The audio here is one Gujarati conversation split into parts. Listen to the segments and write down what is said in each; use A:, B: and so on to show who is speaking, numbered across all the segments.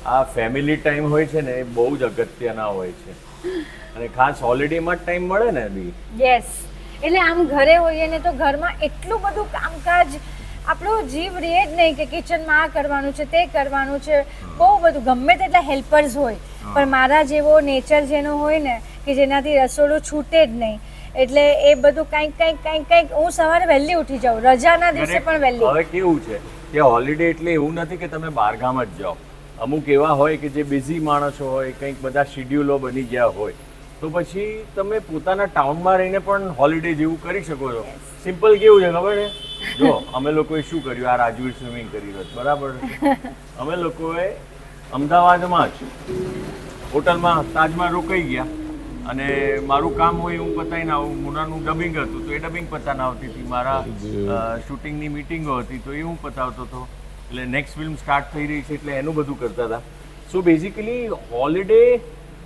A: આ ફેમિલી ટાઈમ હોય છે ને એ બહુ જ અગત્યના હોય છે અને ખાસ હોલિડેમાં જ ટાઈમ મળે ને બી.
B: યસ, એટલે આમ ઘરે હોઈએ ને તો ઘરમાં એટલું બધું કામકાજ, આપણો જીવ રહે જ નહીં કે કિચનમાં આ કરવાનું છે તે કરવાનું છે, બહુ બધું ગમે તેટલા હેલ્પર્સ હોય, પણ મારા જેવો નેચર જેનો હોય ને કે જેનાથી રસોડું છૂટે જ નહીં, એટલે એ બધું કંઈક હું સવારે વહેલી ઉઠી જાઉં, રજાના દિવસે પણ વહેલી.
A: હવે કેવું છે કે હોલિડે એટલે એવું નથી કે તમે બહારગામ જ જાઓ. અમુક એવા હોય કે જે બિઝી માણસો હોય, કંઈક બધા શિડ્યુલો બની ગયા હોય, તો પછી તમે પોતાના ટાઉનમાં રહીને પણ હોલિડે જેવું કરી શકો છો. સિમ્પલ કેવું છે ખબર છે? જો અમે લોકોએ શું કર્યું, આ રાજવીર સ્વિમિંગ કરી રહ્યો છે, બરાબર છે? અમે લોકોએ અમદાવાદમાં જ હોટલમાં તાજમાં રોકાઈ ગયા અને મારું કામ હોય હું પતાવીને આવું. મુનાનું ડબિંગ હતું તો એ ડબિંગ પતાને આવતી હતી, મારા શૂટિંગની મિટિંગો હતી તો એ હું પતાવતો હતો, એટલે નેક્સ્ટ ફિલ્મ સ્ટાર્ટ થઈ રહી છે એટલે એનું બધું કરતા હતા. સો બેઝિકલી હોલિડે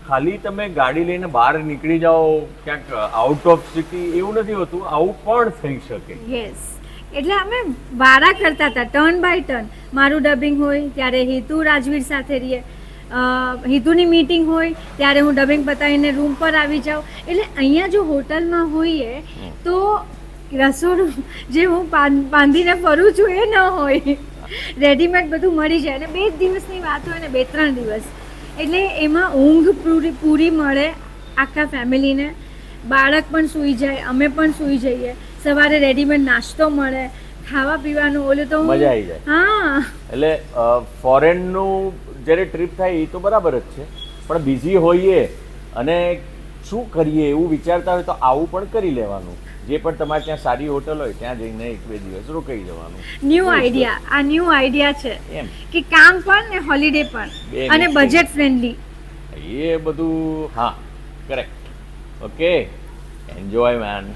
A: ખાલી તમે ગાડી લઈને બહાર નીકળી જાઓ ક્યાંક આઉટ ઓફ સિટી એવું નથી હોતું, આવું પણ થઈ શકે.
B: યસ, એટલે અમે વારા કરતા હતા, ટર્ન બાય ટર્ન. મારું ડબિંગ હોય ત્યારે હિતુ રાજવીર સાથે રહીએ, હિતુની મીટિંગ હોય ત્યારે હું ડબિંગ પતાવીને રૂમ પર આવી જાઉં. એટલે અહીંયા જો હોટલમાં હોઈએ તો રસોડું જે હું બાંધીને ફરું છું એ ન હોય, રેડીમેડ બધું મળી જાય. અને 2 દિવસની વાત હોય ને 2-3 દિવસ, એટલે એમાં ઊંઘ પૂરી મળે આખા ફેમિલીને. બાળક પણ સૂઈ જાય, અમે પણ સૂઈ જઈએ, સવારે રેડીમેડ નાસ્તો મળે, ખાવા પીવાનું ઓલું તો
A: મજા આવી જાય.
B: હા,
A: એટલે ફોરેનનું જ્યારે ટ્રીપ થાય એ તો બરાબર જ છે, પણ બિઝી હોઈએ અને શું કરીએ એવું વિચારતા હોય તો આવું પણ કરી લેવાનું. જે પણ તમારે ત્યાં સારી હોટલ હોય ત્યાં જઈને 1-2 દિવસ રોકાઈ જવાનું.
B: ન્યૂ આઈડિયા, આ ન્યૂ આઈડિયા છે
A: એમ
B: કે કામ પણ ને હોલિડે પણ, અને બજેટ ફ્રેન્ડલી.
A: એ બધું હા, કરેક્ટ. Okay, enjoy main.